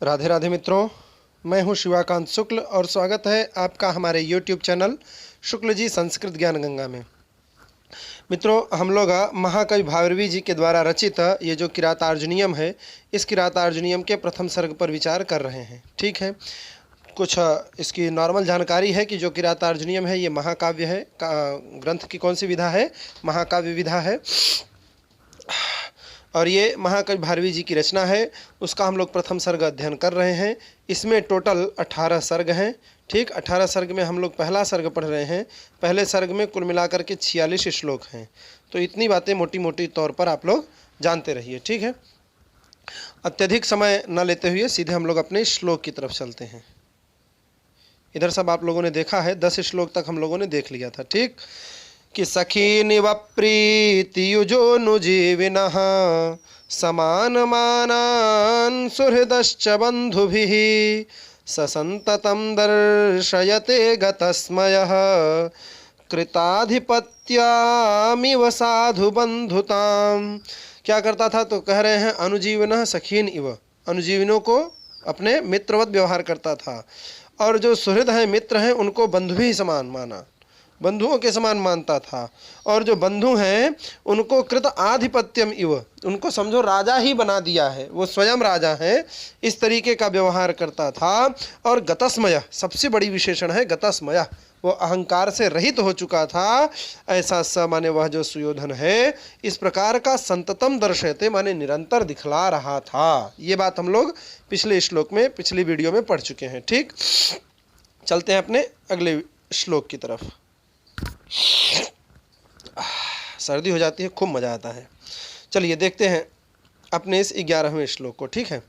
राधे राधे मित्रों, मैं हूं शिवाकांत शुक्ल और स्वागत है आपका हमारे YouTube चैनल शुक्ल जी संस्कृत ज्ञान गंगा में। मित्रों, हम लोग महाकवि भावरवी जी के द्वारा रचित ये जो किरातार्जुनीयम है, इस किरातार्जुनीयम के प्रथम सर्ग पर विचार कर रहे हैं। ठीक है, कुछ इसकी नॉर्मल जानकारी है कि जो किरातार्जुनीयम है ये महाकाव्य है। ग्रंथ की कौन सी विधा है? महाकाव्य विधा है और ये महाकवि भारवी जी की रचना है। उसका हम लोग प्रथम सर्ग अध्ययन कर रहे हैं। इसमें टोटल 18 सर्ग हैं। ठीक, 18 सर्ग में हम लोग पहला सर्ग पढ़ रहे हैं। पहले सर्ग में कुल मिलाकर के 46 श्लोक हैं। तो इतनी बातें मोटी मोटी तौर पर आप लोग जानते रहिए। ठीक है, अत्यधिक समय न लेते हुए सीधे हम लोग अपने श्लोक की तरफ चलते हैं। इधर सब आप लोगों ने देखा है, 10 श्लोक तक हम लोगों ने देख लिया था। ठीक, कि सखीनिव प्रीतियुजो नुजीविनः समानमानान् सुहृदश्च बन्धुभिः ससन्ततं दर्शयते गतस्मयः कृताधिपत्यामिव साधु बन्धुताम्। क्या करता था? तो कह रहे हैं अनुजीविनः सखीन इव, अनुजीविनों को अपने मित्रवत व्यवहार करता था और जो सुहृद हैं, मित्र हैं, उनको बंधु भी समान माना, बंधुओं के समान मानता था। और जो बंधु हैं उनको कृत आधिपत्यम इव, उनको समझो राजा ही बना दिया है, वो स्वयं राजा हैं, इस तरीके का व्यवहार करता था। और गतस्मय, सबसे बड़ी विशेषण है गतस्मय, वो अहंकार से रहित हो चुका था। ऐसा स माने वह जो सुयोधन है, इस प्रकार का संततम दर्शयते माने निरंतर दिखला रहा था। ये बात हम लोग पिछले श्लोक में, पिछली वीडियो में पढ़ चुके हैं। ठीक, चलते हैं अपने अगले श्लोक की तरफ। सर्दी हो जाती है, खूब मजा आता है। चलिए देखते हैं अपने इस 11वें श्लोक को। ठीक है,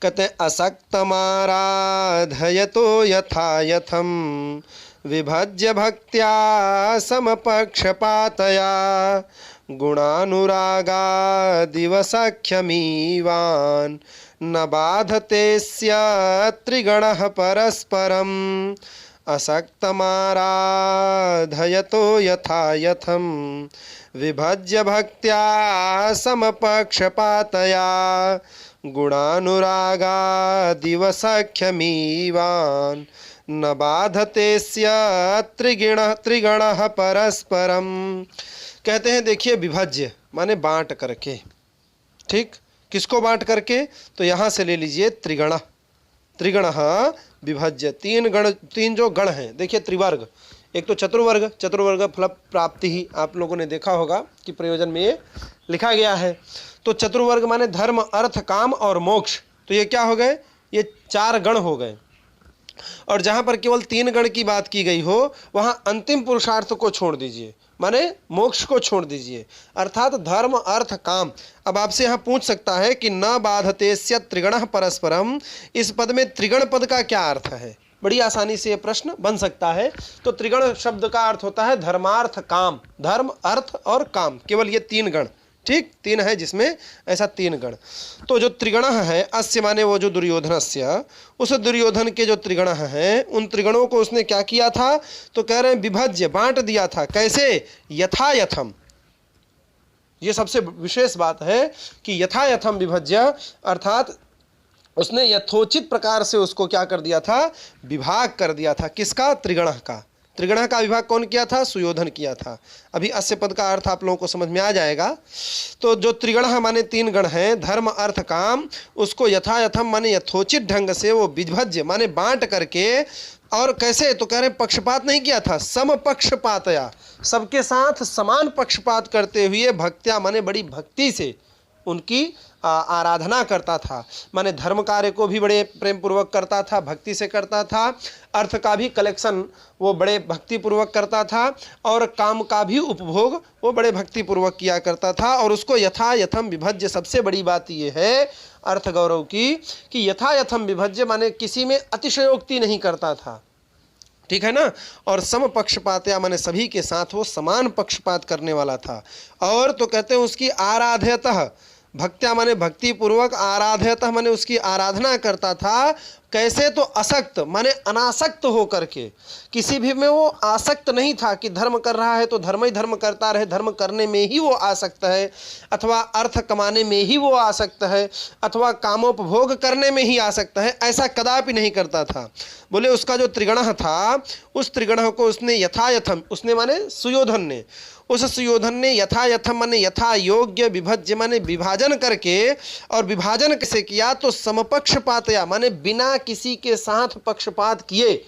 कहते असक्तमाराधयतो यथा यथम विभज्य भक्त्या समपक्षपातया गुणानुरागादिवसख्यमीवान् न बाधतेस्य त्रिगणः परस्परम् असक्तमाराधयतो यथा यथम विभज्य भक्त्या समपक्षपातया गुणानुरागादिवसख्यमीवान् न बाधतेस्य त्रिगणः परस्परम। कहते हैं देखिए, विभज्य माने बांट करके। ठीक, किसको बांट करके? तो यहाँ से ले लीजिए त्रिगण, त्रिगण विभज्य, तीन गण, तीन जो गण हैं। देखिए त्रिवर्ग, एक तो चतुर्वर्ग, चतुर्वर्ग फल प्राप्ति ही आप लोगों ने देखा होगा कि प्रयोजन में ये लिखा गया है। तो चतुर्वर्ग माने धर्म, अर्थ, काम और मोक्ष। तो ये क्या हो गए? ये 4 गण हो गए। और जहाँ पर केवल 3 गण की बात की गई हो, वहाँ अंतिम पुरुषार्थ को छोड़ दीजिए, माने मोक्ष को छोड़ दीजिए, अर्थात धर्म, अर्थ, काम। अब आपसे यहाँ पूछ सकता है कि न बाधतेस्य त्रिगणः परस्परम, इस पद में त्रिगण पद का क्या अर्थ है? बड़ी आसानी से ये प्रश्न बन सकता है। तो त्रिगण शब्द का अर्थ होता है धर्मार्थ काम, धर्म, अर्थ और काम, केवल ये 3 गण। ठीक, 3 है जिसमें ऐसा 3 गण। तो जो त्रिगण है, अस्य माने वो जो दुर्योधनस्य, उस दुर्योधन के जो त्रिगण हैं, उन त्रिगणों को उसने क्या किया था? तो कह रहे हैं विभज्य, बांट दिया था। कैसे? यथा यथम। ये सबसे विशेष बात है कि यथा यथम विभज्य, अर्थात उसने यथोचित प्रकार से उसको क्या कर दिया था? विभाग कर दिया था। किसका? त्रिगण का। त्रिगण का विभाग कौन किया था? सुयोधन किया था। अभी अस्य पद का अर्थ आप लोगों को समझ में आ जाएगा। तो जो त्रिगण माने 3 गण हैं, धर्म, अर्थ, काम, उसको यथा यथम माने यथोचित ढंग से वो विभज्य माने बांट करके। और कैसे? तो कह रहे हैं पक्षपात नहीं किया था, समपक्षपातया, सबके साथ समान पक्षपात करते हुए भक्त्या माने बड़ी भक्ति से उनकी आराधना करता था। माने धर्म कार्य को भी बड़े प्रेम पूर्वक करता था, भक्ति से करता था। अर्थ का भी कलेक्शन वो बड़े भक्ति पूर्वक करता था और काम का भी उपभोग वो बड़े भक्ति पूर्वक किया करता था। और उसको यथा यथम विभज्य, सबसे बड़ी बात ये है अर्थ गौरव की कि यथा यथम विभज्य माने किसी में अतिशयोक्ति नहीं करता था। ठीक है ना। और सम पक्षपात माने सभी के साथ वो समान पक्षपात करने वाला था। और तो कहते हैं उसकी आराध्यतः भक्त्या माने भक्ति पूर्वक, आराध्यतः माने उसकी आराधना करता था। कैसे? तो असक्त माने अनासक्त हो करके, किसी भी में वो आसक्त नहीं था कि धर्म कर रहा है तो धर्म ही धर्म करता रहे, धर्म करने में ही वो आसक्त है, अथवा अर्थ कमाने में ही वो आसक्त है, अथवा कामोपभोग करने में ही आसक्त है, ऐसा कदापि नहीं करता था। बोले उसका जो त्रिगण था, उस त्रिगण को उसने यथायथम, उसने माने सुयोधन ने, उस सुयोधन ने यथायथम माने यथा योग्य, विभज्य माने विभाजन करके, और विभाजन कैसे किया? तो समपक्षपातया माने बिना किसी के साथ पक्षपात किए।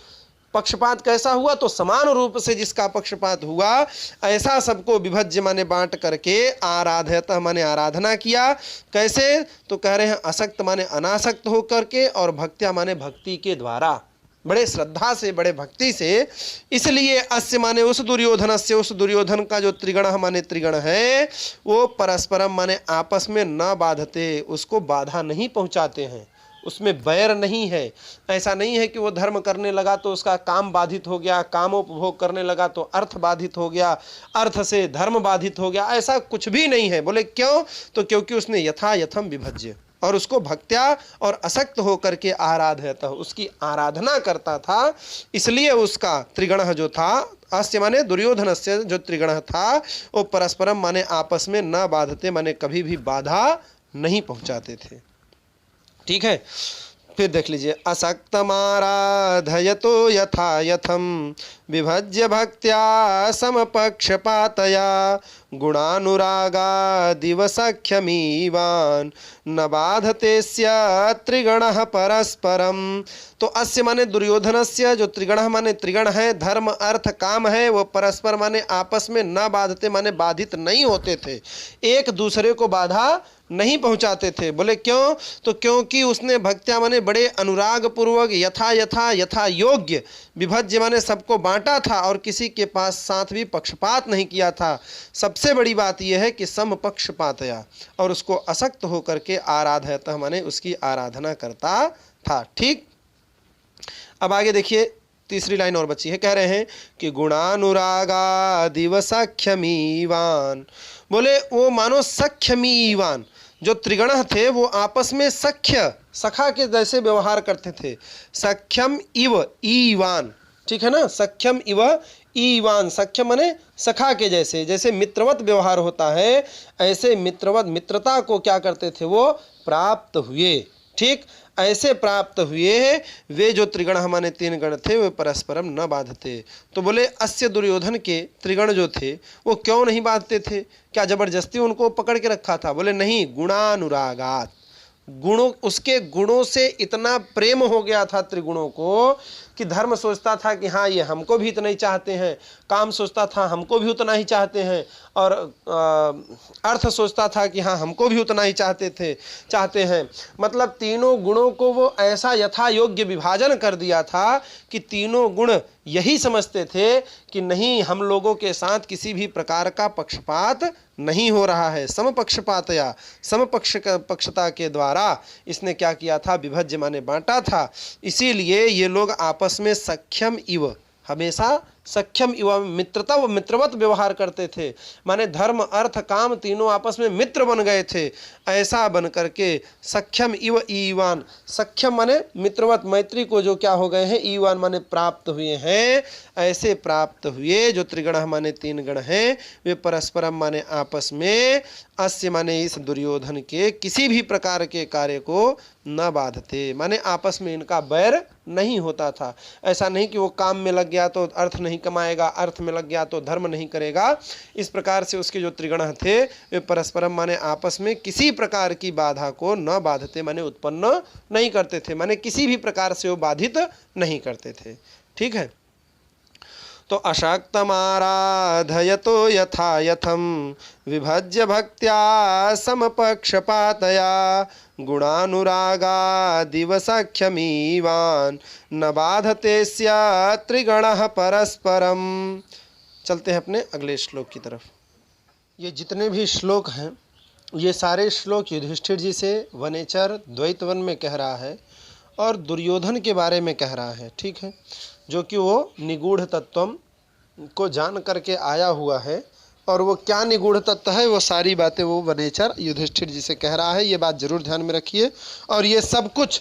पक्षपात कैसा हुआ? तो समान रूप से जिसका पक्षपात हुआ ऐसा सबको विभज्य माने बांट करके, आराध्यतः माने आराधना किया। कैसे? तो कह रहे हैं असक्त माने अनासक्त होकर के, और भक्त्या माने भक्ति के द्वारा, बड़े श्रद्धा से, बड़े भक्ति से। इसलिए अस्य माने उस दुर्योधन से, उस दुर्योधन का जो त्रिगण माने त्रिगण है, वो परस्परम माने आपस में न बाधते, उसको बाधा नहीं पहुंचाते हैं, उसमें बैर नहीं है। ऐसा नहीं है कि वो धर्म करने लगा तो उसका काम बाधित हो गया, कामोपभोग करने लगा तो अर्थ बाधित हो गया, अर्थ से धर्म बाधित हो गया, ऐसा कुछ भी नहीं है। बोले क्यों? तो क्योंकि उसने यथा यथम विभज्य, और उसको भक्त्या और असक्त होकर के आराध्यतः उसकी आराधना करता था। इसलिए उसका त्रिगण जो था, अस्य माने दुर्योधन से जो त्रिगण था, वो परस्परम माने आपस में न बाधते, माने कभी भी बाधा नहीं पहुंचाते थे। ठीक है, फिर देख लीजिए, असक्तमाराधयतो यथा यथम विभज्य भक्त्या समपक्षपातया गुणानुरागादिवसख्यमीवान् न बाधते स्या त्रिगणः परस्परम। तो अस्य माने दुर्योधनस्य जो त्रिगणः माने त्रिगण है, धर्म अर्थ काम है, वो परस्पर माने आपस में न बाधते माने बाधित नहीं होते थे, एक दूसरे को बाधा नहीं पहुंचाते थे। बोले क्यों? तो क्योंकि उसने भक्त्या माने बड़े अनुराग पूर्वक, यथा यथा यथा योग्य, विभज्य माने सबको बांटा था, और किसी के पास साथ भी पक्षपात नहीं किया था। सबसे बड़ी बात यह है कि समपक्षपातया, और उसको असक्त होकर के आराध्यतः माने उसकी आराधना करता था। ठीक, अब आगे देखिए, तीसरी लाइन और बची है। कह रहे हैं कि गुणानुरागादिवसख्यमीवान। बोले वो मानो सख्यमीवान, जो त्रिगण थे वो आपस में सख्य, सखा के जैसे व्यवहार करते थे। सख्यम इव ईवान, ठीक है ना, सख्यम इव ईवान, सख्यम माने सखा के जैसे, जैसे मित्रवत व्यवहार होता है, ऐसे मित्रवत, मित्रता को क्या करते थे? वो प्राप्त हुए। ठीक, ऐसे प्राप्त हुए वे जो त्रिगण हमारे तीन गण थे, वे परस्परम न बाधते। तो बोले अस्य दुर्योधन के त्रिगण जो थे वो क्यों नहीं बाधते थे? क्या जबरदस्ती उनको पकड़ के रखा था? बोले नहीं, गुणानुरागात, गुणों, उसके गुणों से इतना प्रेम हो गया था त्रिगुणों को कि धर्म सोचता था कि हाँ ये हमको भी इतना ही चाहते हैं, काम सोचता था हमको भी उतना ही चाहते हैं, और अर्थ सोचता था कि हाँ हमको भी उतना ही चाहते हैं। मतलब तीनों गुणों को वो ऐसा यथा योग्य विभाजन कर दिया था कि तीनों गुण यही समझते थे कि नहीं, हम लोगों के साथ किसी भी प्रकार का पक्षपात नहीं हो रहा है। समपक्षपातया, पक्षता के द्वारा इसने क्या किया था? विभज्य माने बांटा था। इसीलिए ये लोग आपस में सख्यम इव, हमेशा सख्यम इव मित्रवत व्यवहार करते थे। माने धर्म अर्थ काम तीनों आपस में मित्र बन गए थे। ऐसा बन करके सख्यम इव ईवान, सख्यम माने मित्रवत, मैत्री को जो क्या हो गए हैं, ईवान माने प्राप्त हुए हैं। ऐसे प्राप्त हुए जो त्रिगण माने तीन गण हैं, वे परस्परम माने आपस में, अस्य माने इस दुर्योधन के किसी भी प्रकार के कार्य को न बाधते, माने आपस में इनका बैर नहीं होता था। ऐसा नहीं कि वो काम में लग गया तो अर्थ नहीं कमाएगा, अर्थ में लग गया तो धर्म नहीं करेगा। इस प्रकार से उसके जो त्रिगण थे वे परस्परम माने आपस में किसी प्रकार की बाधा को न बाधते, माने उत्पन्न नहीं करते थे, माने किसी भी प्रकार से वो बाधित नहीं करते थे। ठीक है, तो अशक्तमाराधयतो यथा यथम विभज्य भक्त्या समपक्षपातया गुणानुरागादिवसख्यमीवान न बाधते स्या त्रिगणः परस्परम। चलते हैं अपने अगले श्लोक की तरफ। ये जितने भी श्लोक हैं, ये सारे श्लोक युधिष्ठिर जी से वनेचर द्वैतवन में कह रहा है और दुर्योधन के बारे में कह रहा है। ठीक है, जो कि वो निगूढ़ तत्वम को जान करके आया हुआ है, और वो क्या निगूढ़ तत्व है, वो सारी बातें वो वनेचर युधिष्ठिर जी से कह रहा है। ये बात जरूर ध्यान में रखिए। और ये सब कुछ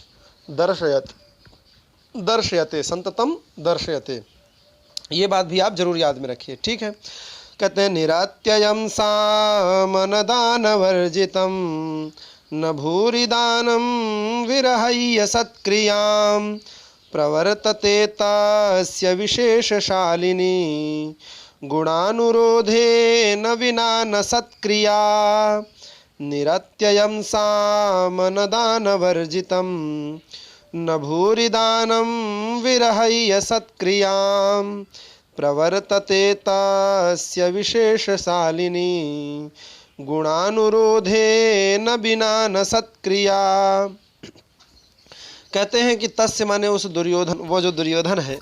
दर्शयते संततम दर्शयते, ये बात भी आप जरूर याद में रखिए। ठीक है, कहते हैं निरात्ययम सामनदान वर्जितम न भूरि दानम विरहय्य सत्क्रियाम प्रवर्तते तस्य विशेषशालिनी गुणानुरोधे न विना न सत्क्रिया निरत्ययं सामनदान वर्जितम न भूरि दानं विरहय्य सत्क्रियां प्रवर्तते तस्य विशेषशालिनी गुणानुरोधे न विना न सत्क्रिया। कहते हैं कि तस्य माने उस दुर्योधन, वो जो दुर्योधन है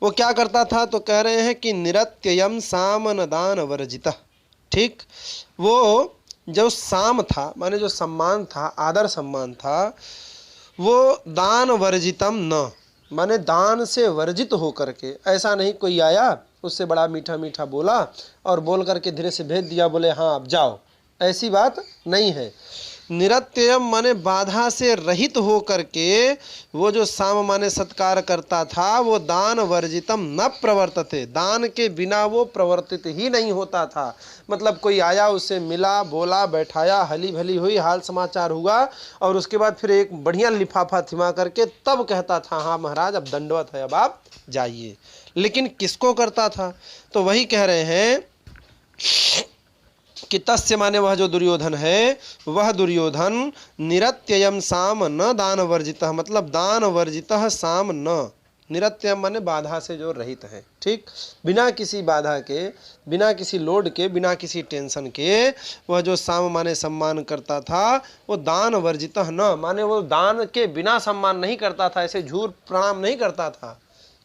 वो क्या करता था, तो कह रहे हैं कि निरत्ययम सामन दान वर्जिता। ठीक, वो जो साम था माने जो सम्मान था, आदर सम्मान था, वो दान वर्जितम न माने दान से वर्जित हो करके, ऐसा नहीं कोई आया उससे बड़ा मीठा मीठा बोला और बोल करके धीरे से भेज दिया, बोले हाँ अब जाओ, ऐसी बात नहीं है। निरत्ययम माने बाधा से रहित हो करके वो जो साम माने सत्कार करता था, वो दान वर्जितम न प्रवर्तते, दान के बिना वो प्रवर्तित ही नहीं होता था। मतलब कोई आया, उससे मिला, बोला, बैठाया, हली भली हुई, हाल समाचार हुआ और उसके बाद फिर एक बढ़िया लिफाफा थिमा करके तब कहता था हाँ महाराज अब दंडवत है, अब आप जाइए। लेकिन किसको करता था, तो वही कह रहे हैं कि तस्य माने वह जो दुर्योधन है, वह दुर्योधन निरत्ययम साम न दान वर्जितः, मतलब दान वर्जितः साम न, निरत्यम माने बाधा से जो रहित है। ठीक, बिना किसी बाधा के, बिना किसी लोड के, बिना किसी टेंशन के वह जो साम माने सम्मान करता था, वो दान वर्जितः न माने वो दान के बिना सम्मान नहीं करता था, ऐसे झूर प्रणाम नहीं करता था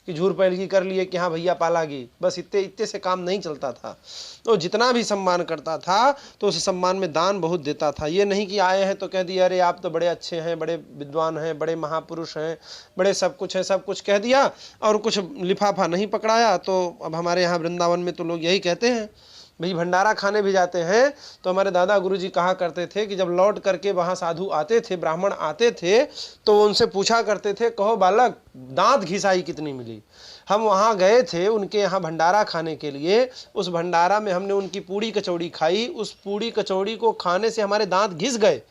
कि झूर पैलगी कर लिए कि हाँ भैया पालागी, बस इतने इतने से काम नहीं चलता था। तो जितना भी सम्मान करता था तो उस सम्मान में दान बहुत देता था। ये नहीं कि आए हैं तो कह दिया अरे आप तो बड़े अच्छे हैं, बड़े विद्वान हैं, बड़े महापुरुष हैं, बड़े सब कुछ है, सब कुछ कह दिया और कुछ लिफाफा नहीं पकड़ाया। तो अब हमारे यहाँ वृंदावन में तो लोग यही कहते हैं, भाई भंडारा खाने भी जाते हैं तो हमारे दादा गुरुजी कहा करते थे कि जब लौट करके वहाँ साधु आते थे, ब्राह्मण आते थे, तो उनसे पूछा करते थे, कहो बालक दांत घिसाई कितनी मिली। हम वहाँ गए थे उनके यहाँ भंडारा खाने के लिए, उस भंडारा में हमने उनकी पूड़ी कचौड़ी खाई, उस पूड़ी कचौड़ी को खाने से हमारे दांत घिस गए,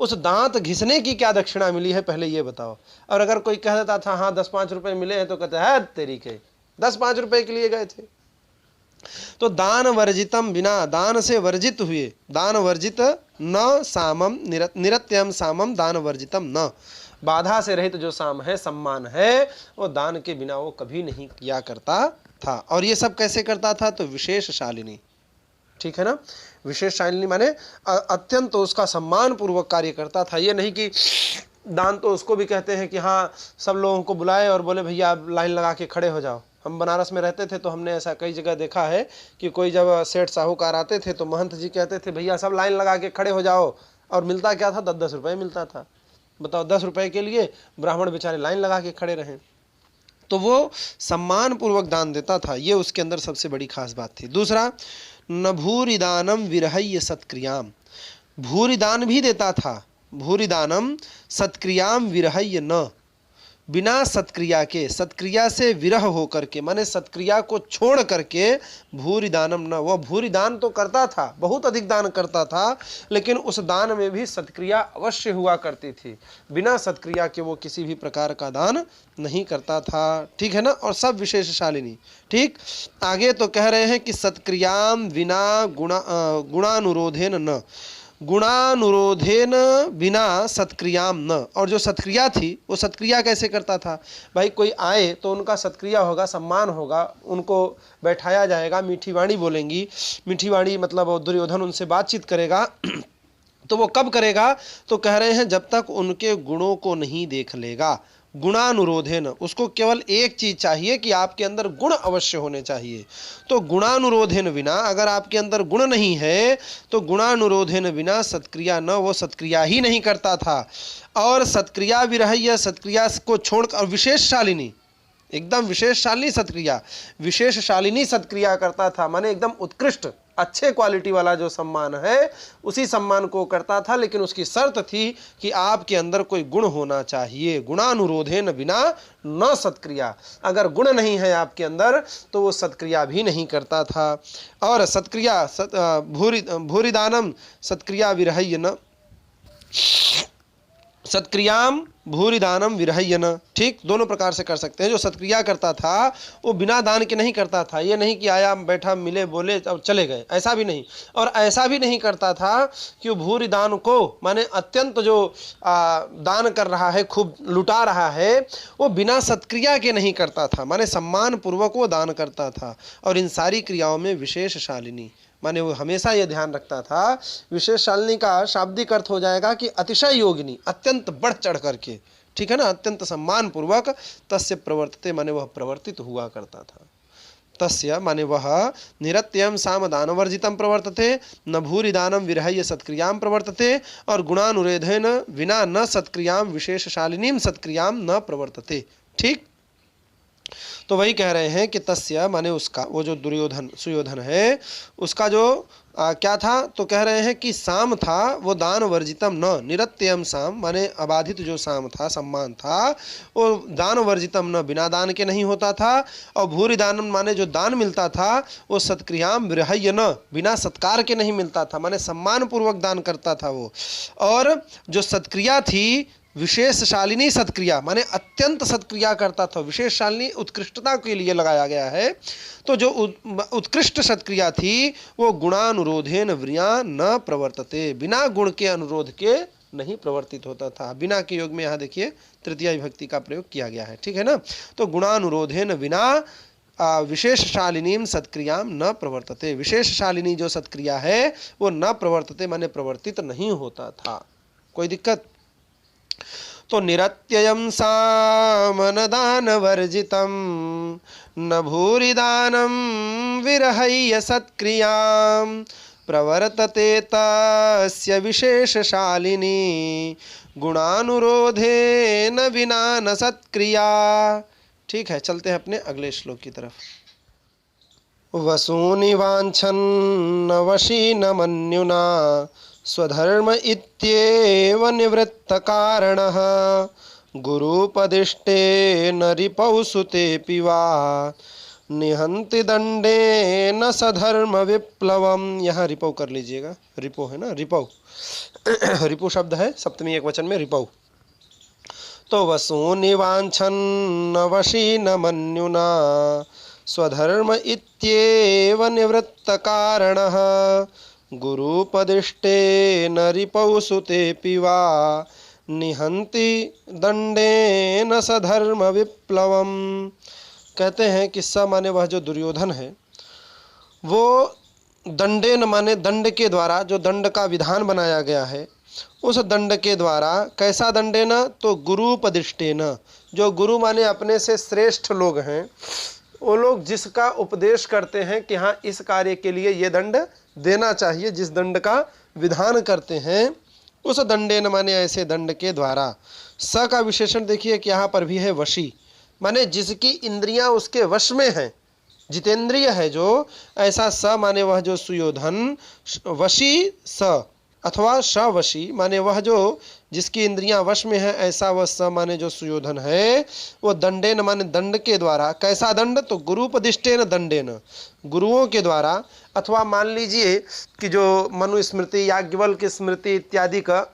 उस दांत घिसने की क्या दक्षिणा मिली है पहले ये बताओ। और अगर कोई कह देता था हाँ 10-5 रुपये मिले हैं तो कहते हैं तेरी के 10-5 रुपये के लिए गए थे। तो दान वर्जितम, बिना दान से वर्जित हुए, दान वर्जित न सामम निरत्यम सामम दान वर्जितम न, बाधा से रहित जो साम है, सम्मान है, वो दान के बिना वो कभी नहीं किया करता था। और ये सब कैसे करता था, तो विशेष शालिनी। ठीक है ना, विशेष शालिनी माने अत्यंत तो उसका सम्मान पूर्वक कार्य करता था। ये नहीं कि दान तो उसको भी कहते हैं कि हाँ सब लोगों को बुलाए और बोले भैया आप लाइन लगा के खड़े हो जाओ। हम बनारस में रहते थे तो हमने ऐसा कई जगह देखा है कि कोई जब सेठ साहूकार आते थे तो महंत जी कहते थे भैया सब लाइन लगा के खड़े हो जाओ, और मिलता क्या था, 10-10 रुपये मिलता था। बताओ 10 रुपये के लिए ब्राह्मण बेचारे लाइन लगा के खड़े रहें। तो वो सम्मान पूर्वक दान देता था, ये उसके अंदर सबसे बड़ी खास बात थी। दूसरा, न भूरि दानम विरहय्य सत्क्रियाम, भूरि दान भी देता था, भूरि दानम सत्क्रियाम विरहय्य न, बिना सत्क्रिया के, सत्क्रिया से विरह हो करके माने सत्क्रिया को छोड़ करके भूरि दानम न, वह भूरि दान तो करता था, बहुत अधिक दान करता था, लेकिन उस दान में भी सत्क्रिया अवश्य हुआ करती थी, बिना सत्क्रिया के वो किसी भी प्रकार का दान नहीं करता था। ठीक है ना, और सब विशेषशालिनी। ठीक, आगे तो कह रहे हैं कि सत्क्रियाम बिना गुणानुरोधेन न, गुणानुरोधेन बिना सत्क्रियाम न, और जो सत्क्रिया थी वो सत्क्रिया कैसे करता था, भाई कोई आए तो उनका सत्क्रिया होगा, सम्मान होगा, उनको बैठाया जाएगा, मीठी वाणी बोलेंगी, मीठी वाणी मतलब दुर्योधन उनसे बातचीत करेगा तो वो कब करेगा, तो कह रहे हैं जब तक उनके गुणों को नहीं देख लेगा। गुणानुरोधेन, उसको केवल एक चीज चाहिए कि आपके अंदर गुण अवश्य होने चाहिए। तो गुणानुरोधेन बिना, अगर आपके अंदर गुण नहीं है तो गुणानुरोधेन बिना सत्क्रिया न, वो सत्क्रिया ही नहीं करता था। और सत्क्रिया विरहय्य, सत्क्रिया को छोड़कर विशेष शालिनी, एकदम विशेष शालिनी सत्क्रिया, विशेष शालिनी सत्क्रिया करता था, माने एकदम उत्कृष्ट, अच्छे क्वालिटी वाला जो सम्मान है उसी सम्मान को करता था, लेकिन उसकी शर्त थी कि आपके अंदर कोई गुण होना चाहिए। गुणानुरोधेन बिना न सत्क्रिया, अगर गुण नहीं है आपके अंदर तो वो सत्क्रिया भी नहीं करता था। और सत्क्रिया भूरिदानम सत्क्रिया विरहय्य न, सत्क्रियाम भूरिदानम विरहय्य न, ठीक, दोनों प्रकार से कर सकते हैं। जो सत्क्रिया करता था वो बिना दान के नहीं करता था, ये नहीं कि आया बैठा मिले बोले और चले गए, ऐसा भी नहीं। और ऐसा भी नहीं करता था कि वो भूरिदान को माने अत्यंत जो दान कर रहा है, खूब लुटा रहा है, वो बिना सत्क्रिया के नहीं करता था, माने सम्मान पूर्वक वो दान करता था। और इन सारी क्रियाओं में विशेष शालिनी, माने वो हमेशा ये ध्यान रखता था। विशेष शालिनी का शाब्दिक अर्थ हो जाएगा कि अतिशय योगिनी, अत्यंत बढ़ चढ़ करके, ठीक है ना, अत्यंत सम्मान पूर्वक। तस्य प्रवर्तते माने वह प्रवर्तित हुआ करता था। तस्य माने वह निरत्यम साम दानवर्जितम प्रवर्तते, न भूरि दानम विरहय्य सत्क्रियाम प्रवर्तते, और गुणानुरोधेन विना न सत्क्रियाम विशेष शालिनीम सत्क्रियाम न प्रवर्तते, ठीक। तो वही कह रहे हैं कि तस्य माने उसका, वो जो दुर्योधन सुयोधन है उसका जो क्या था, तो कह रहे हैं कि साम था वो दान वर्जितम न, निरत्यम साम माने अबाधित जो साम था, सम्मान था, वो दान वर्जितम न, बिना दान के नहीं होता था। और भूरि दानम माने जो दान मिलता था वो सत्क्रियाम विरहय्य न, बिना सत्कार के नहीं मिलता था, माने सम्मान पूर्वक दान करता था वो। और जो सत्क्रिया थी विशेष शालिनी सत्क्रिया, माने अत्यंत सत्क्रिया करता था। विशेष शालिनी उत्कृष्टता के लिए लगाया गया है। तो जो उत्कृष्ट सत्क्रिया थी वो गुणानुरोधेन व्रिया न प्रवर्तते, बिना गुण के अनुरोध के नहीं प्रवर्तित होता था। बिना के योग में यहाँ देखिए तृतीया विभक्ति का प्रयोग किया गया है, ठीक है ना। तो गुणानुरोधेन बिना विशेष शालिनीम सत्क्रियाम न प्रवर्तते, विशेष शालिनी जो सत्क्रिया है वो न प्रवर्तते माने प्रवर्तित नहीं होता था। कोई दिक्कत? तो निरत्ययम सामनदान वर्जितम न भूरि दानम विरहय्य सत्क्रियाम प्रवर्तते तस्य विशेष शालिनी गुणानुरोधे न विना न सत्क्रिया। ठीक है, चलते हैं अपने अगले श्लोक की तरफ। वसूनि वाञ्छन्न वशी न मन्युना स्वधर्म इत्येव निवृत्तकारणः गुरुपदिष्टे न रिपौ सुतेऽपि वा निहन्ति दंडेन सधर्म विप्लवम। यहाँ रिपौ कर लीजिएगा, रिपो है ना, रिपौ रिपु शब्द है, सप्तमी एक वचन में रिपौ। तो वसूनि वाञ्छन्न वशी न मन्युना स्वधर्म इत्येव निवृत्तकारणः गुरुपदिष्टे न रिपौ सुतेऽपि वा निहन्ति दंडेन सधर्म विप्लवम। कहते हैं कि स माने वह जो दुर्योधन है वो दंडेन माने दंड के द्वारा, जो दंड का विधान बनाया गया है उस दंड के द्वारा, कैसा दंडेन, तो गुरुपदिष्टेन, जो गुरु माने अपने से श्रेष्ठ लोग हैं, वो लोग जिसका उपदेश करते हैं कि हाँ इस कार्य के लिए ये दंड देना चाहिए, जिस दंड का विधान करते हैं उस दंडेन माने ऐसे दंड के द्वारा। स का विशेषण देखिए कि यहाँ पर भी है वशी, माने जिसकी इंद्रियां उसके वश में हैं, जितेंद्रिय है जो, ऐसा स माने वह जो सुयोधन, वशी स अथवा शवशी माने वह जो जिसकी इंद्रियां वश में है, ऐसा वह स माने जो सुयोधन है, वो दंडेन माने दंड के द्वारा। कैसा दंड, तो गुरुपदिष्टेन दंडेन, गुरुओं के द्वारा, अथवा मान लीजिए कि जो मनुस्मृति, याज्ञवल्क्य स्मृति इत्यादि का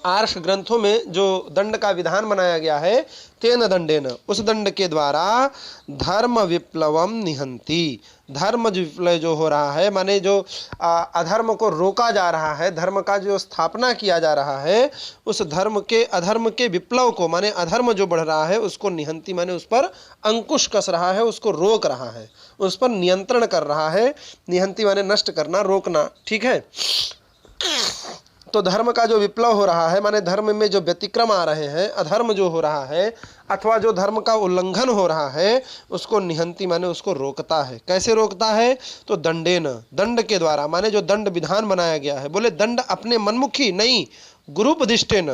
आर्ष ग्रंथों में जो दंड का विधान बनाया गया है, तेन दंडेन, उस दंड के द्वारा धर्म विप्लवम निहंति, धर्म विप्लव जो हो रहा है, माने जो अधर्म को रोका जा रहा है, धर्म का जो स्थापना किया जा रहा है, उस धर्म के अधर्म के विप्लव को, माने अधर्म जो बढ़ रहा है उसको निहंति माने उस पर अंकुश कस रहा है, उसको रोक रहा है, उस पर नियंत्रण कर रहा है। निहंति माने नष्ट करना, रोकना, ठीक है। तो धर्म का जो विप्लव हो रहा है, माने धर्म में जो व्यतिक्रम आ रहे हैं, अधर्म जो हो रहा है अथवा जो धर्म का उल्लंघन हो रहा है, उसको निहंति माने उसको रोकता है। कैसे रोकता है, तो दंडेन, दंड के द्वारा, माने जो दंड विधान बनाया गया है। बोले दंड अपने मनमुखी नहीं, गुरुपदिष्टेन,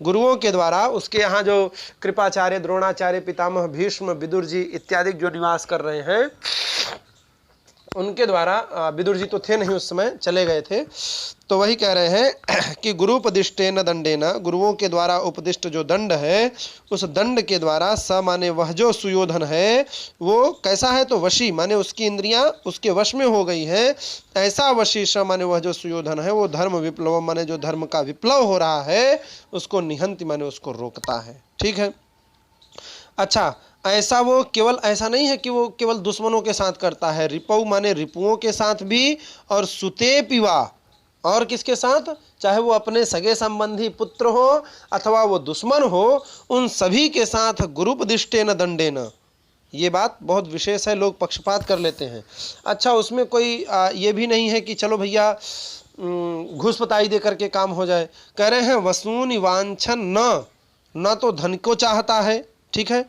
गुरुओं के द्वारा। उसके यहाँ जो कृपाचार्य, द्रोणाचार्य, पितामह भीष्म, विदुर जी इत्यादि जो निवास कर रहे हैं, उनके द्वारा, विदुर जी तो थे नहीं उस समय, चले गए थे, तो वही कह रहे हैं कि गुरुपदिष्टेन दंडेन, गुरुओं के द्वारा उपदिष्ट जो दंड है उस दंड के द्वारा स माने वह जो सुयोधन है वो कैसा है, तो वशी माने उसकी इंद्रियां उसके वश में हो गई है, ऐसा वशी स माने वह जो सुयोधन है वो धर्म विप्लव माने जो धर्म का विप्लव हो रहा है उसको निहंति माने उसको रोकता है। ठीक है। अच्छा, ऐसा वो केवल ऐसा नहीं है कि वो केवल दुश्मनों के साथ करता है, रिपौ माने रिपुओं के साथ भी, और सुते पिवा, और किसके साथ, चाहे वो अपने सगे संबंधी पुत्र हो अथवा वो दुश्मन हो, उन सभी के साथ गुरुपदिष्टेन दंडेन। ये बात बहुत विशेष है, लोग पक्षपात कर लेते हैं। अच्छा, उसमें कोई ये भी नहीं है कि चलो भैया घूस पताई दे करके काम हो जाए। कह रहे हैं वसूनि वांछन न तो धन को चाहता है, ठीक है,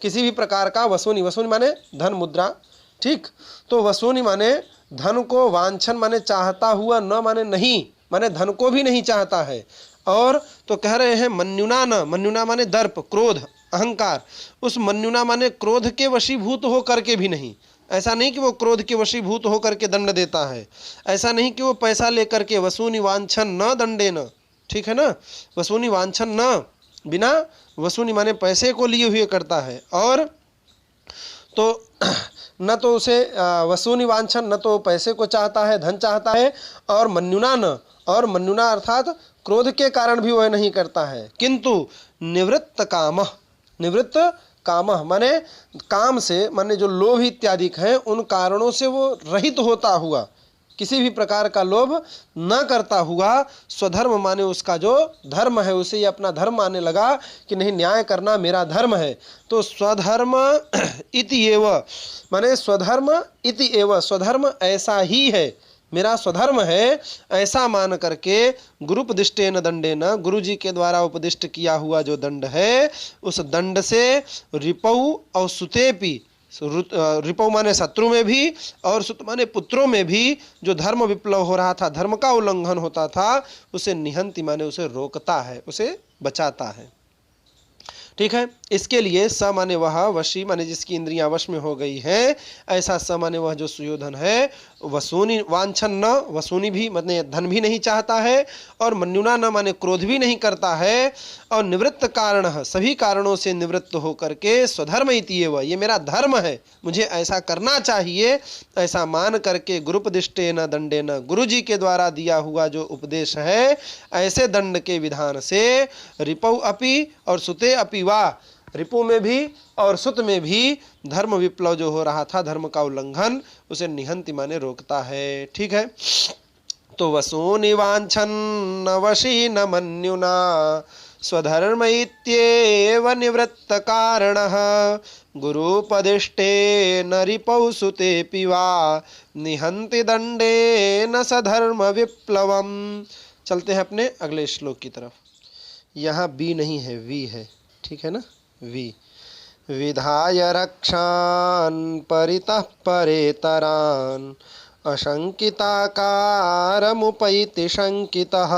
किसी भी प्रकार का वसूनी, वसूनी माने धन मुद्रा, ठीक, तो वसूनी माने धन को, वांछन माने चाहता हुआ, न माने नहीं, माने धन को भी नहीं चाहता है। और तो कह रहे हैं मन्युना न, मन्युना माने दर्प, क्रोध, अहंकार, उस मन्युना माने क्रोध के वशीभूत हो करके भी नहीं, ऐसा नहीं कि वो क्रोध के वशीभूत हो करके दंड देता है, ऐसा नहीं कि वो पैसा लेकर के, वसूनी वांछन न दंडेन, ठीक है ना, वसूनी वांछन न, बिना वसूनी माने पैसे को लिए हुए करता है। और तो न तो उसे वसूनी वांछन, न तो पैसे को चाहता है, धन चाहता है, और मन्युना न, और मन्युना अर्थात क्रोध के कारण भी वह नहीं करता है, किंतु निवृत्त काम, निवृत्त काम माने काम से, माने जो लोभ इत्यादि हैं उन कारणों से वो रहित होता हुआ, किसी भी प्रकार का लोभ न करता हुआ, स्वधर्म माने उसका जो धर्म है उसे ये अपना धर्म मानने लगा कि नहीं, न्याय करना मेरा धर्म है, तो स्वधर्म इति एव माने स्वधर्म इति एव, स्वधर्म ऐसा ही है, मेरा स्वधर्म है, ऐसा मान करके गुरुपदिष्टेन दंडेन, गुरु जी के द्वारा उपदिष्ट किया हुआ जो दंड है उस दंड से रिपौ और सुतेपि, रिपौ माने शत्रु में भी और सुत माने पुत्रों में भी जो धर्म विप्लव हो रहा था, धर्म का उल्लंघन होता था, उसे निहंति माने उसे रोकता है, उसे बचाता है। ठीक है। इसके लिए स माने वह वशी माने जिसकी इंद्रियां वश में हो गई है, ऐसा स माने वह जो सुयोधन है, वसूनी वांछन न, वसूनी भी माने धन भी नहीं चाहता है, और मन्युना न माने क्रोध भी नहीं करता है, और निवृत्त कारण, सभी कारणों से निवृत्त होकर के स्वधर्म इति एव, ये मेरा धर्म है, मुझे ऐसा करना चाहिए, ऐसा मान करके गुरुपदिष्टेन दंडेन, गुरु जी के द्वारा दिया हुआ जो उपदेश है ऐसे दंड के विधान से रिपौ अपि और सुते अपि वा, रिपु में भी और सुत में भी धर्म विप्लव जो हो रहा था, धर्म का उल्लंघन, उसे निहंति माने रोकता है। ठीक है। तो वसूनि वांछन न वशी न मन्युना स्वधर्म इत्येव निवृत्त कारणः गुरुपदिष्टेन रिपौ सुतेऽपि वा निहंति दंडेन सधर्म विप्लवम्। चलते हैं अपने अगले श्लोक की तरफ। यहाँ बी नहीं है, वी है, ठीक है ना, वी। विधाय रक्षान् परितः परेतरान् अशंकिताकारमुपैति शंकितः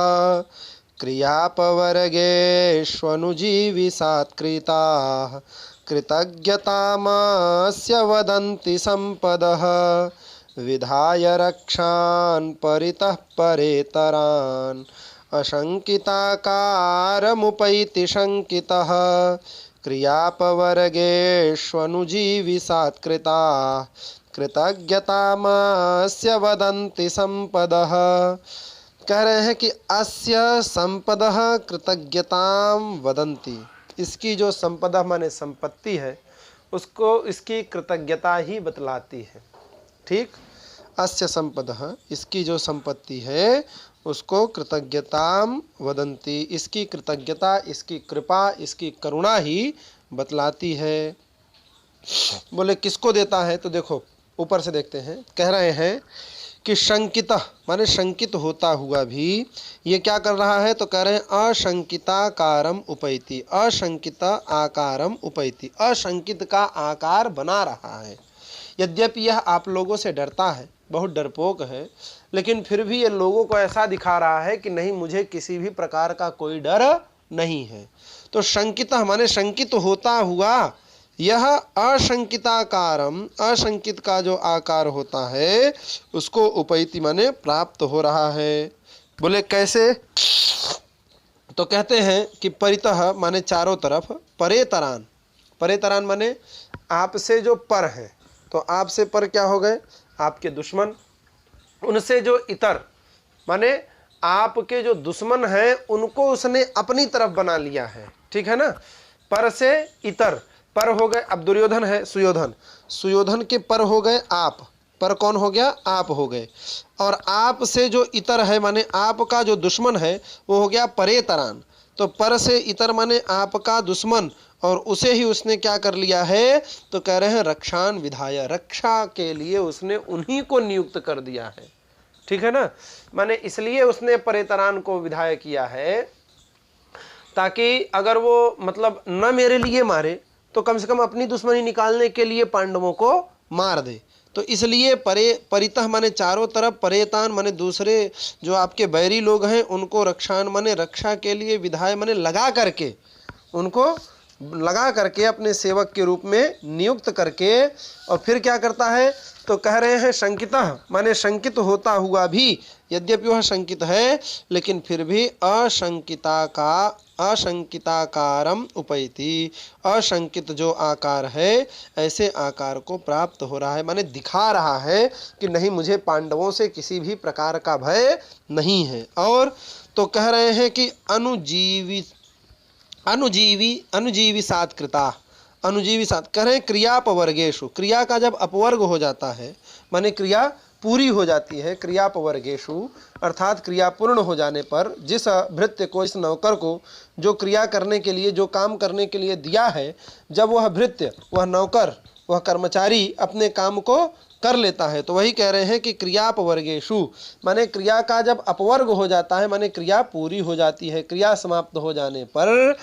क्रियापवर्गेष्वनुजीविसात्कृताः कृतज्ञतामस्य वदन्ति सम्पदः। विधाय रक्षान् परितः परेतरान् अशंकिताकारमुपैति शंकितः क्रियापवर्गेष्वनुजीविसात्कृताः कृतज्ञतामस्य वदन्ति सम्पदः। कह रहे हैं कि अस्य संपदः कृतज्ञताम वदन्ति, इसकी जो संपदा माने संपत्ति है उसको इसकी कृतज्ञता ही बतलाती है। ठीक। अस्य संपदः, इसकी जो संपत्ति है उसको कृतज्ञताम वदन्ति, इसकी कृतज्ञता, इसकी कृपा, इसकी करुणा ही बतलाती है। बोले किसको देता है, तो देखो ऊपर से देखते हैं। कह रहे हैं कि शंकित माने शंकित होता हुआ भी ये क्या कर रहा है, तो कह रहे हैं अशंकिताकारम उपैति, अशंकित आकारम उपैति, अशंकित का आकार बना रहा है। यद्यपि यह आप लोगों से डरता है, बहुत डरपोक है, लेकिन फिर भी ये लोगों को ऐसा दिखा रहा है कि नहीं, मुझे किसी भी प्रकार का कोई डर नहीं है। तो शंकित माने शंकित होता हुआ यह अशंकिताकारम, अशंकित का जो आकार होता है उसको उपैति माने प्राप्त हो रहा है। बोले कैसे? तो कहते हैं कि परितः माने चारों तरफ, परेतरान, परेतरान माने आपसे जो पर है, तो आपसे पर क्या हो गए? आपके दुश्मन। उनसे जो इतर माने आपके जो दुश्मन हैं उनको उसने अपनी तरफ बना लिया है, ठीक है ना। पर से इतर, पर हो गए, अब दुर्योधन है, सुयोधन, सुयोधन के पर हो गए आप, पर कौन हो गया? आप हो गए। और आप से जो इतर है माने आपका जो दुश्मन है वो हो गया परेतरान। तो पर से इतर माने आपका दुश्मन, और उसे ही उसने क्या कर लिया है? तो कह रहे हैं रक्षान विधाय, रक्षा के लिए उसने उन्हीं को नियुक्त कर दिया है, ठीक है ना। माने इसलिए उसने परेतरान को विधाय किया है ताकि अगर वो मतलब न मेरे लिए मारे तो कम से कम अपनी दुश्मनी निकालने के लिए पांडवों को मार दे। तो इसलिए परितः माने चारों तरफ, परेतान माने दूसरे जो आपके बैरी लोग हैं उनको रक्षान माने रक्षा के लिए, विधाय माने लगा करके, उनको लगा करके अपने सेवक के रूप में नियुक्त करके, और फिर क्या करता है? तो कह रहे हैं शंकितः माने शंकित होता हुआ भी, यद्यपि वह शंकित है लेकिन फिर भी अशंकिताकारम उपैति, अशंकित जो आकार है ऐसे आकार को प्राप्त हो रहा है, माने दिखा रहा है कि नहीं, मुझे पांडवों से किसी भी प्रकार का भय नहीं है। और तो कह रहे हैं कि अनुजीवी सात कृता, अनुजीवी सात कह रहे हैं क्रियापवर्गेशु, क्रिया का जब अपवर्ग हो जाता है माने क्रिया पूरी हो जाती है, क्रियापवर्गेशु अर्थात क्रिया पूर्ण हो जाने पर, जिस भृत्य को, इस नौकर को जो क्रिया करने के लिए, जो काम करने के लिए दिया है, जब वह भृत्य, वह नौकर, वह कर्मचारी अपने काम को कर लेता है, तो वही कह रहे हैं कि क्रियापवर्गेशु माने क्रिया का जब अपवर्ग हो जाता है माने क्रिया पूरी हो जाती है, क्रिया समाप्त हो जाने पर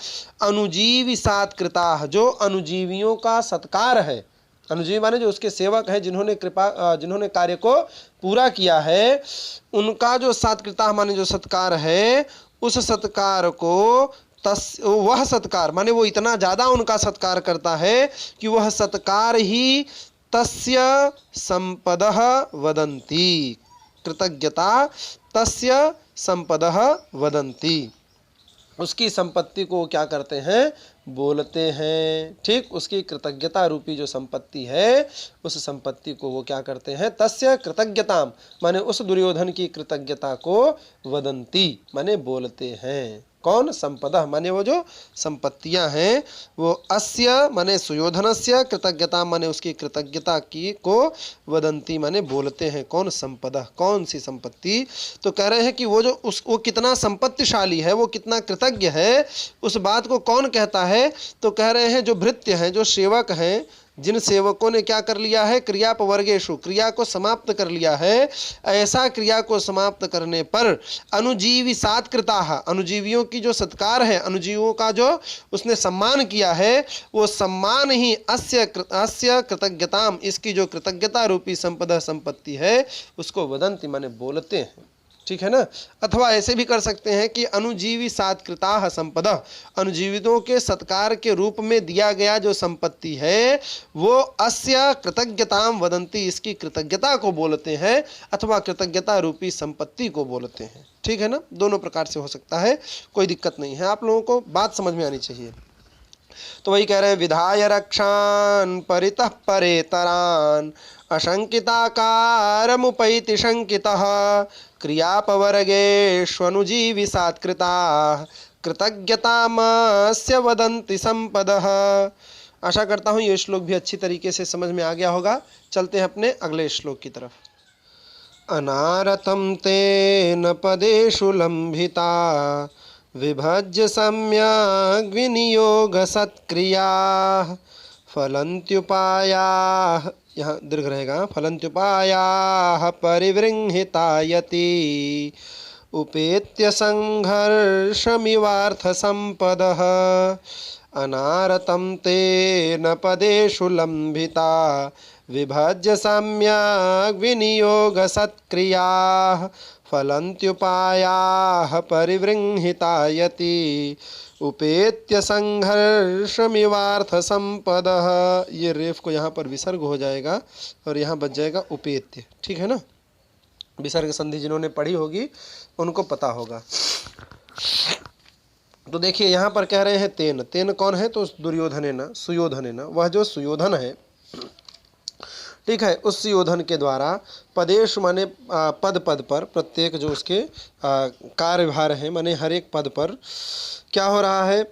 अनुजीवी सात कृता, जो अनुजीवियों का सत्कार है, अनुजीवी माने जो उसके सेवक हैं, जिन्होंने कार्य को पूरा किया है, उनका जो सत्कृता माने जो सत्कार है, उस सत्कार को वह सत्कार माने वो इतना ज़्यादा उनका सत्कार करता है कि वह सत्कार ही तस्य संपदः वदन्ति, कृतज्ञता तस्य संपदः वदन्ति, उसकी संपत्ति को क्या करते हैं? बोलते हैं, ठीक। उसकी कृतज्ञता रूपी जो संपत्ति है उस संपत्ति को वो क्या करते हैं? तस्य कृतज्ञताम माने उस दुर्योधन की कृतज्ञता को वदन्ति माने बोलते हैं। कौन? संपदा माने वो जो संपत्तियां हैं, वो अस्य माने सुयोधनस्य, कृतज्ञता माने उसकी कृतज्ञता की को, वदंती माने बोलते हैं। कौन? संपदा, कौन सी संपत्ति? तो कह रहे हैं कि वो जो वो कितना संपत्तिशाली है, वो कितना कृतज्ञ है, उस बात को कौन कहता है? तो कह रहे हैं जो भृत्य हैं, जो सेवक हैं, जिन सेवकों ने क्या कर लिया है? क्रियापवर्गेषु, क्रिया को समाप्त कर लिया है। ऐसा क्रिया को समाप्त करने पर अनुजीवी सात कृता, अनुजीवियों की जो सत्कार है, अनुजीवों का जो उसने सम्मान किया है, वो सम्मान ही अस्य कृतज्ञताम, इसकी जो कृतज्ञता रूपी संपदा संपत्ति है उसको वदंती माने बोलते हैं, ठीक है ना। अथवा ऐसे भी कर सकते हैं कि अनुजीवी सात्कृता संपदा, अनुजीवितों के सत्कार के रूप में दिया गया जो संपत्ति है वो अस्य कृतज्ञताम वदंती, इसकी कृतज्ञता को बोलते हैं, अथवा कृतज्ञता रूपी संपत्ति को बोलते हैं, ठीक है ना। दोनों प्रकार से हो सकता है, कोई दिक्कत नहीं है, आप लोगों को बात समझ में आनी चाहिए। तो वही कह रहे हैं विधाय रक्षान परितः परेतरान अशंकिताकारमुपैति शंकितः क्रियापवर्गेष्वनुजीवी सात्कृताः कृतज्ञतामस्य वदन्ति संपदः। आशा करता हूँ ये श्लोक भी अच्छी तरीके से समझ में आ गया होगा। चलते हैं अपने अगले श्लोक की तरफ। अनारतं तेन पदेषु लंभिता विभज्य सम्यग् विनियोग सत्क्रियाः फलन्त्युपायाः, यहाँ दीर्घ रहेगा, फलन्त्युपायाः परिवृंहितायति उपेत्य संघर्षमिवार्थ संपदः। अनारतं तेन पदेषु लंभिता विभज्य सम्यग् विनियोग सत्क्रियाः फलन्त्युपायाः परिवृंहितायति उपेत्य संघर्षमिवार्थ संपदः। ये रेफ को यहाँ पर विसर्ग हो जाएगा और यहाँ बच जाएगा उपेत्य। ठीक है ना, विसर्ग संधि जिन्होंने पढ़ी होगी उनको पता होगा। तो देखिए यहाँ पर कह रहे हैं तेन, तेन कौन है तो दुर्योधनेन, सुयोधनेन, वह जो सुयोधन है, ठीक है, उस सुयोधन के द्वारा पदेश माने पद पद पर, प्रत्येक जो उसके कार्यभार है माने हर एक पद पर क्या हो रहा है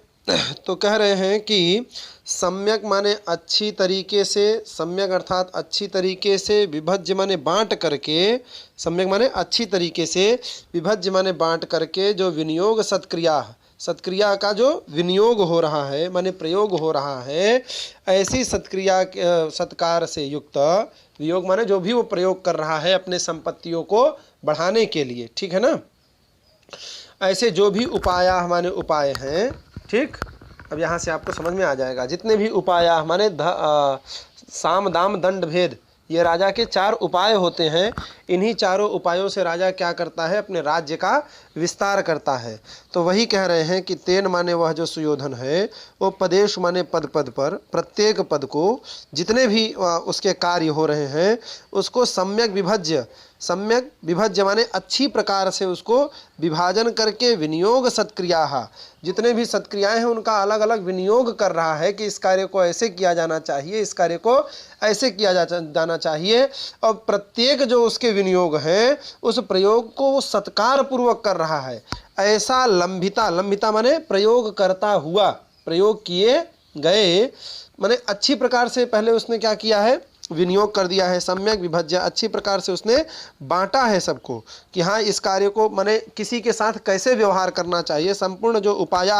तो कह रहे हैं कि सम्यक माने अच्छी तरीके से, सम्यक अर्थात अच्छी तरीके से, विभज्य माने बांट करके, सम्यक माने अच्छी तरीके से, विभज्य माने बांट करके जो विनियोग सत्क्रिया, सत्क्रिया का जो विनियोग हो रहा है माने प्रयोग हो रहा है, ऐसी सत्क्रिया सत्कार से युक्त, वियोग माने जो भी वो प्रयोग कर रहा है अपने संपत्तियों को बढ़ाने के लिए, ठीक है ना, ऐसे जो भी उपाय माने उपाय हैं, ठीक। अब यहाँ से आपको समझ में आ जाएगा, जितने भी उपाय माने साम दाम दंड भेद, ये राजा के 4 उपाय होते हैं। इन्हीं चारों उपायों से राजा क्या करता है, अपने राज्य का विस्तार करता है। तो वही कह रहे हैं कि तेन माने वह जो सुयोधन है, वो पदेश माने पद पद पर, प्रत्येक पद को जितने भी उसके कार्य हो रहे हैं उसको सम्यक विभज्य, सम्यक विभज्य माने अच्छी प्रकार से उसको विभाजन करके विनियोग सत्क्रिया, जितने भी सत्क्रियाएं हैं उनका अलग अलग विनियोग कर रहा है कि इस कार्य को ऐसे किया जाना चाहिए, इस कार्य को ऐसे किया जाना चाहिए, और प्रत्येक जो उसके विनियोग हैं उस प्रयोग को वो सत्कार पूर्वक कर रहा है। ऐसा लंबिता, लंबिता माने प्रयोग करता हुआ, प्रयोग किए गए माने अच्छी प्रकार से पहले उसने क्या किया है, विनियोग कर दिया है, सम्यक विभज्य, अच्छी प्रकार से उसने बांटा है सबको कि हाँ इस कार्य को माने किसी के साथ कैसे व्यवहार करना चाहिए। संपूर्ण जो उपाय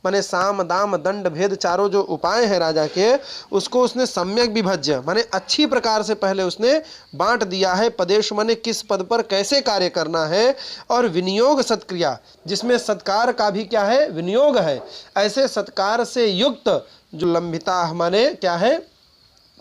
माने साम दाम दंड भेद, चारों जो उपाय हैं राजा के, उसको उसने सम्यक विभज्य माने अच्छी प्रकार से पहले उसने बांट दिया है। पदेश माने किस पद पर कैसे कार्य करना है, और विनियोग सत्क्रिया जिसमें सत्कार का भी क्या है, विनियोग है। ऐसे सत्कार से युक्त जो लंबिता माने क्या है,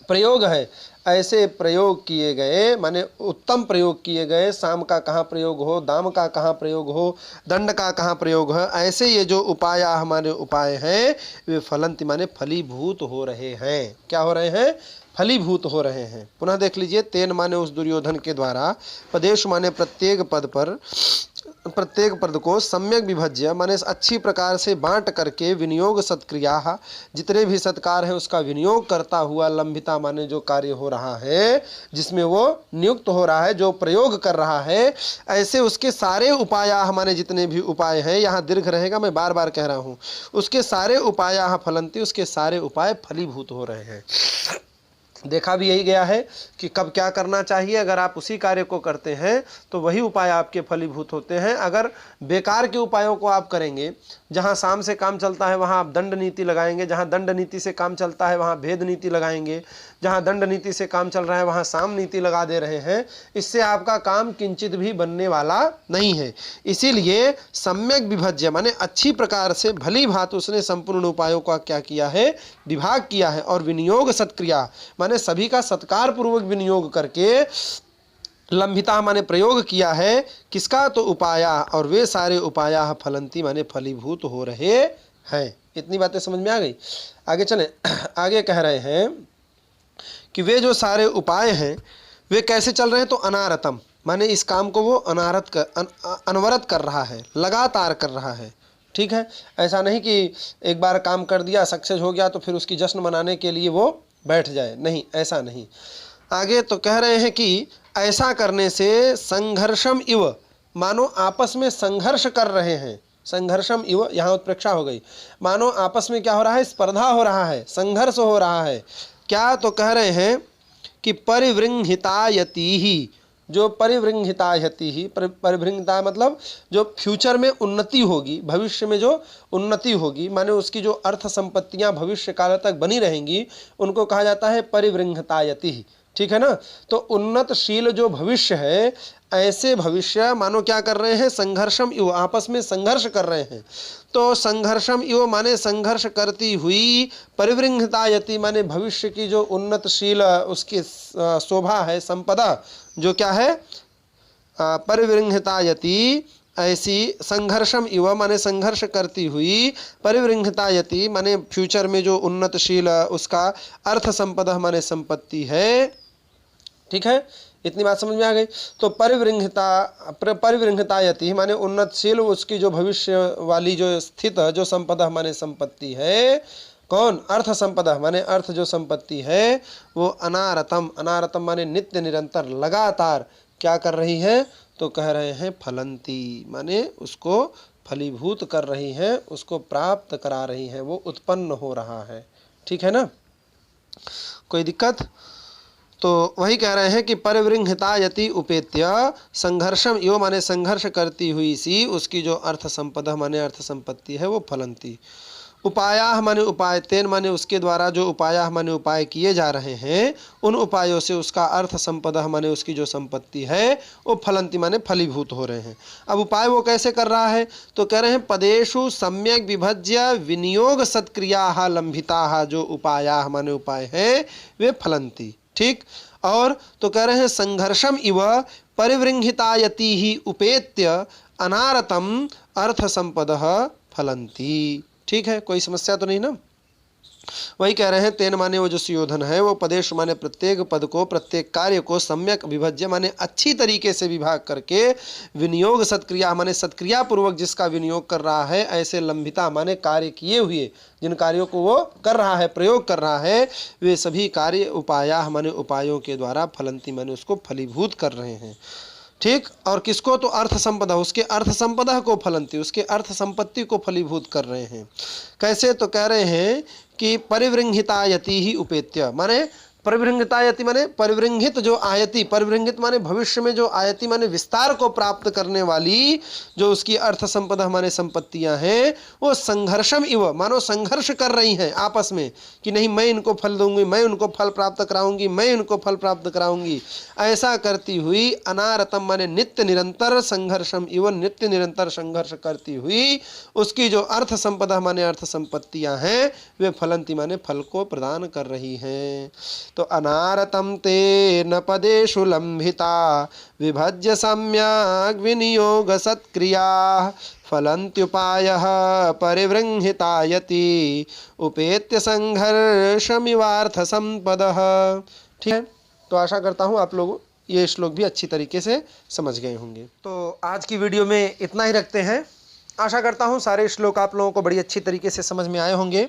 प्रयोग है, ऐसे प्रयोग किए गए माने उत्तम प्रयोग किए गए। साम का कहाँ प्रयोग हो, दाम का कहाँ प्रयोग हो, दंड का कहाँ प्रयोग हो, ऐसे ये जो उपाय हमारे उपाय हैं वे फलंति माने फलीभूत हो रहे हैं। क्या हो रहे हैं, फलीभूत हो रहे हैं। पुनः देख लीजिए, तेन माने उस दुर्योधन के द्वारा, पदेश माने प्रत्येक पद पर, प्रत्येक पद को सम्यक विभज्य माने अच्छी प्रकार से बांट करके विनियोग सत्क्रिया, जितने भी सत्कार है उसका विनियोग करता हुआ, लंबिता माने जो कार्य हो रहा है जिसमें वो नियुक्त हो रहा है, जो प्रयोग कर रहा है, ऐसे उसके सारे उपाय माने जितने भी उपाय हैं, यहाँ दीर्घ रहेगा मैं बार बार कह रहा हूँ, उसके सारे उपाय फलंती, उसके सारे उपाय फलीभूत हो रहे हैं। देखा भी यही गया है कि कब क्या करना चाहिए। अगर आप उसी कार्य को करते हैं तो वही उपाय आपके फलीभूत होते हैं। अगर बेकार के उपायों को आप करेंगे, जहाँ साम से काम चलता है वहाँ आप दंड नीति लगाएंगे, जहाँ दंड नीति से काम चलता है वहाँ भेद नीति लगाएंगे, जहाँ दंड नीति से काम चल रहा है वहाँ साम नीति लगा दे रहे हैं, इससे आपका काम किंचित भी बनने वाला नहीं है। इसीलिए सम्यक विभज्य माने अच्छी प्रकार से भली भांति उसने संपूर्ण उपायों का क्या किया है, विभाग किया है, और विनियोग सत्क्रिया माने सभी का सत्कार पूर्वक विनियोग करके लंबिता माने प्रयोग किया है। किसका, तो उपाया, और वे सारे उपाया फलंती माने फलीभूत हो रहे हैं। इतनी बातें समझ में आ गई। आगे चलें। आगे कह रहे हैं कि वे जो सारे उपाय हैं वे कैसे चल रहे हैं, तो अनारतम माने इस काम को वो अनवरत कर रहा है, लगातार कर रहा है। ठीक है, ऐसा नहीं कि एक बार काम कर दिया, सक्सेस हो गया तो फिर उसकी जश्न मनाने के लिए वो बैठ जाए, नहीं, ऐसा नहीं। आगे तो कह रहे हैं कि ऐसा करने से संघर्षम इव, मानो आपस में संघर्ष कर रहे हैं, संघर्षम इव यहाँ उत्प्रेक्षा हो गई, मानो आपस में क्या हो रहा है, स्पर्धा हो रहा है, संघर्ष हो रहा है। क्या, तो कह रहे हैं कि परिवृंहितायति ही, जो परिवृंहितायति ही, परिवृंहिता मतलब जो फ्यूचर में उन्नति होगी, भविष्य में जो उन्नति होगी, माने उसकी जो अर्थ संपत्तियां भविष्य काल तक बनी रहेंगी, उनको कहा जाता है परिवृंहितायति ही। ठीक है ना, तो उन्नतशील जो भविष्य है, ऐसे भविष्य मानो क्या कर रहे हैं, संघर्षम इव, आपस में संघर्ष कर रहे हैं। तो संघर्षम इव माने संघर्ष करती हुई, परिवृंहितायति माने भविष्य की जो उन्नतशील उसकी शोभा है, संपदा जो क्या है, परिवृंहितायति ऐसी संघर्षम इव माने संघर्ष करती हुई, परिवृंहतायति माने फ्यूचर में जो उन्नतशील उसका अर्थ संपदा माने संपत्ति है। ठीक है, इतनी बात समझ में आ गई। तो परिवृंहतायति माने उन्नतशील, उसकी जो भविष्य वाली जो स्थित जो संपदा माने संपत्ति है, कौन? अर्थ संपदा माने अर्थ जो संपत्ति है वो अनारतम, अनारतम माने नित्य निरंतर लगातार क्या कर रही है? तो कह रहे हैं फलंती, माने उसको फलीभूत कर रही है, उसको प्राप्त करा रही है, वो उत्पन्न हो रहा है। ठीक है ना, कोई दिक्कत? तो वही कह रहे हैं कि परिवृंहतायति उपेत्य संघर्षम इव माने संघर्ष करती हुई सी उसकी जो अर्थ संपदा माने अर्थ संपत्ति है वो फलंती। उपायाः माने उपाय, तेन माने उसके द्वारा जो उपायाः माने उपाय किए जा रहे हैं, उन उपायों से उसका अर्थ संपदा माने उसकी जो संपत्ति है वो फलंती माने फलीभूत हो रहे हैं। अब उपाय वो कैसे कर रहा है? तो कह रहे हैं पदेषु सम्यक विभज्य विनियोग सत्क्रियाः लंभिताः, जो उपायाः माने उपाय हैं वे फलंती। ठीक, और तो कह रहे हैं संघर्षम इव परिवृंहितायति ही उपेत्य अनारतम अर्थ संपदः फलंती। ठीक है, कोई समस्या तो नहीं ना? वही कह रहे हैं तेन माने वो जो सुयोधन है वो पदेश माने प्रत्येक पद को, प्रत्येक कार्य को सम्यक विभज्य माने अच्छी तरीके से विभाग करके, विनियोग सत्क्रिया माने सत्क्रिया पूर्वक जिसका विनियोग कर रहा है, ऐसे लंबिता माने कार्य किए हुए जिन कार्यों को वो कर रहा है, प्रयोग कर रहा है, वे सभी कार्य उपाया माने उपायों के द्वारा फलंती माने उसको फलीभूत कर रहे हैं। ठीक, और किसको? तो अर्थ संपदा, उसके अर्थ संपदा को फलंती, उसके अर्थ संपत्ति को फलीभूत कर रहे हैं। कैसे? तो कह रहे हैं कि परिवृंहितायति ही उपेत्य, माने परिवृंहितायति माने परिवृंहित जो आयति, परिवृंहित माने भविष्य में जो आयति माने विस्तार को प्राप्त करने वाली जो उसकी अर्थ संपदा माने संपत्तियां हैं, वो संघर्षम इव मानो संघर्ष कर रही हैं आपस में कि नहीं मैं इनको फल दूंगी, मैं उनको फल प्राप्त कराऊंगी, मैं इनको फल प्राप्त कराऊंगी। ऐसा करती हुई अनारतम माने नित्य निरंतर, संघर्षम इव नित्य निरंतर संघर्ष करती हुई उसकी जो अर्थ संपदा माने अर्थ संपत्तियां हैं वे फलंती माने फल को प्रदान कर रही हैं। तो अनारतम ते न पदेषु लंभिता विभज्य सम्यक विनियोग सत्क्रिया फलंत्युपायः परिवृंहितायति उपेत्य संघर्षमिवार्थ संपदः। ठीक है, तो आशा करता हूँ आप लोग ये श्लोक भी अच्छी तरीके से समझ गए होंगे। तो आज की वीडियो में इतना ही रखते हैं। आशा करता हूँ सारे श्लोक आप लोगों को बड़ी अच्छी तरीके से समझ में आए होंगे,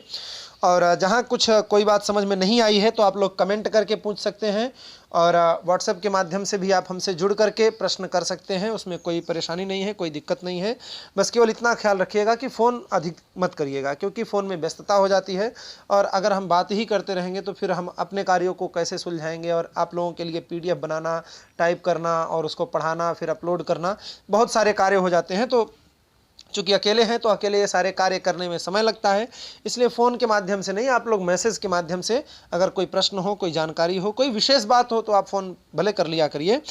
और जहाँ कुछ कोई बात समझ में नहीं आई है तो आप लोग कमेंट करके पूछ सकते हैं, और व्हाट्सएप के माध्यम से भी आप हमसे जुड़ करके प्रश्न कर सकते हैं, उसमें कोई परेशानी नहीं है, कोई दिक्कत नहीं है। बस केवल इतना ख्याल रखिएगा कि फ़ोन अधिक मत करिएगा, क्योंकि फ़ोन में व्यस्तता हो जाती है, और अगर हम बात ही करते रहेंगे तो फिर हम अपने कार्यों को कैसे सुलझाएंगे, और आप लोगों के लिए PDF बनाना, टाइप करना और उसको पढ़ाना, फिर अपलोड करना, बहुत सारे कार्य हो जाते हैं। तो चूँकि अकेले हैं तो अकेले ये सारे कार्य करने में समय लगता है, इसलिए फ़ोन के माध्यम से नहीं, आप लोग मैसेज के माध्यम से अगर कोई प्रश्न हो, कोई जानकारी हो, कोई विशेष बात हो तो आप फ़ोन भले कर लिया करिए।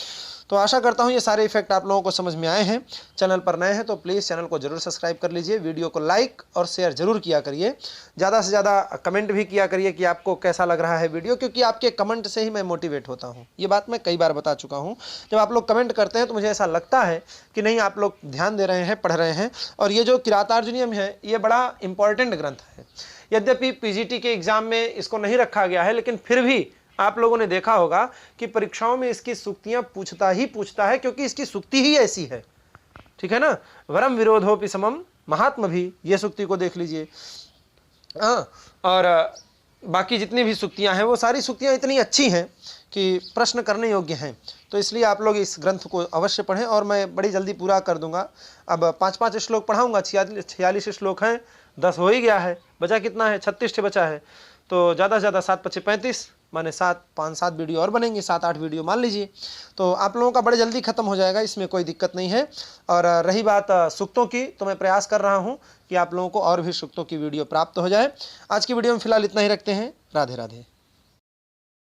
तो आशा करता हूँ ये सारे इफेक्ट आप लोगों को समझ में आए हैं। चैनल पर नए हैं तो प्लीज़ चैनल को जरूर सब्सक्राइब कर लीजिए, वीडियो को लाइक और शेयर जरूर किया करिए, ज़्यादा से ज़्यादा कमेंट भी किया करिए कि आपको कैसा लग रहा है वीडियो, क्योंकि आपके कमेंट से ही मैं मोटिवेट होता हूँ। ये बात मैं कई बार बता चुका हूँ। जब आप लोग कमेंट करते हैं तो मुझे ऐसा लगता है कि नहीं आप लोग ध्यान दे रहे हैं, पढ़ रहे हैं। और ये जो किरातार्जुनीयम है ये बड़ा इंपॉर्टेंट ग्रंथ है। यद्यपि PGT के एग्ज़ाम में इसको नहीं रखा गया है, लेकिन फिर भी आप लोगों ने देखा होगा कि परीक्षाओं में इसकी सूक्तियां पूछता है, क्योंकि इसकी सूक्ति ही ऐसी है। ठीक है ना, वरम विरोधोपि समम महात्म भी, ये सूक्ति को देख लीजिए। और बाकी जितनी भी सूक्तियां हैं वो सारी सूक्तियां इतनी अच्छी हैं कि प्रश्न करने योग्य हैं। तो इसलिए आप लोग इस ग्रंथ को अवश्य पढ़ें, और मैं बड़ी जल्दी पूरा कर दूंगा। अब 5-5 श्लोक पढ़ाऊंगा, 46 श्लोक हैं, 10 हो ही गया है, बचा कितना है? 36 बचा है। तो ज़्यादा से ज़्यादा 7-5 35 माने 5-7 वीडियो और बनेंगे, 7-8 वीडियो मान लीजिए। तो आप लोगों का बड़े जल्दी ख़त्म हो जाएगा, इसमें कोई दिक्कत नहीं है। और रही बात सूक्तों की, तो मैं प्रयास कर रहा हूँ कि आप लोगों को और भी सूक्तों की वीडियो प्राप्त हो जाए। आज की वीडियो में फिलहाल इतना ही रखते हैं। राधे राधे।